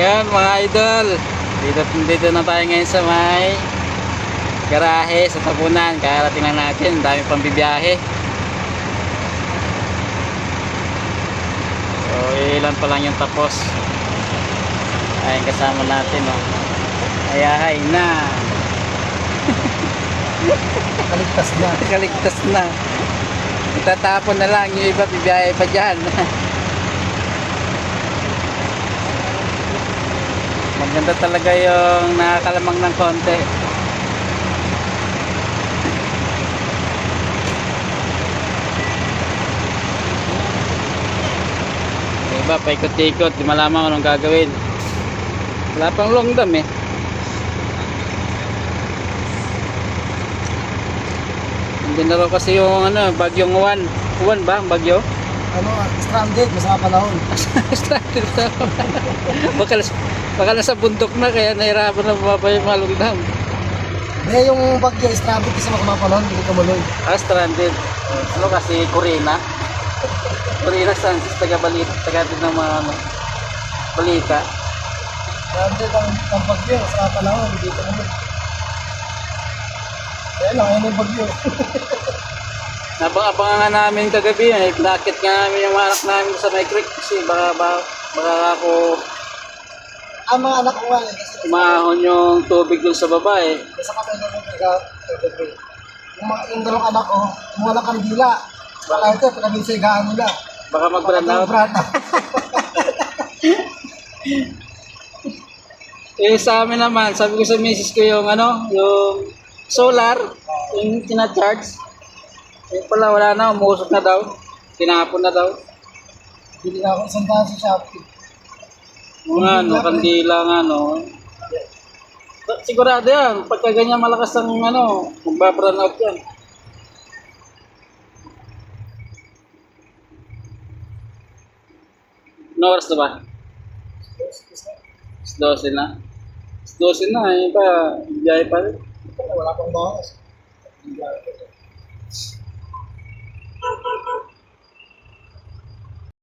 Ayan mga idol, dito na tayo ngayon sa may garahe sa Tabunan. Karating lang natin, dami pang bibiyahe. So ilan pa lang yung tapos. Ayun kasama natin, oh. Ayahay na. Kaligtas na. Kaligtas na. Itatapon na lang yung iba, bibiyahe pa dyan. Maganda talaga yung nakakalamang ng konti. Diba, paikot-ikot, di malaman kung anong gagawin. Wala pang longdam eh. Hindi na raw kasi yung bagyong Juan. Juan ba ang bagyo? Stranded, masama panahon. Stranded na. Baka nasa bundok na kaya nahirapan na bumaba yung mga lungdam. Hindi, yung bagyo, stranded kasi masama panahon, hindi tumuloy. Stranded. Ano kasi, Corina. Corina Sansis, taga din ng mga balita. Stranded ang bagyo, masama panahon, hindi tumuloy. Kaya lang, ano yung bagyo? Nabang-abangan nga namin kagabi, nakit nga namin yung mga anak namin sa may creek kasi baka ako Ang mga anak ko nga kasi umahon yung tubig dun sa baba eh. nasa kapay na ng taga-taga. Yung dalawang anak ko, kumuha ng kandila. Baka ito, pinabinsigaan nila. Baka mag-brand out. Eh sa amin naman, sabi ko sa misis ko yung yung solar, yung tina-charge. Eh pala wala na, umusok na daw. Tinapon na daw. Bili na ako isang daan sa Shopee. Mga kandila nga sigurado yan, pagka ganyan malakas ang magbabrand out yan. Ano oras na ba? 12 na. 12 na, yun pa, biyahe pa rin. Wala pang bawas.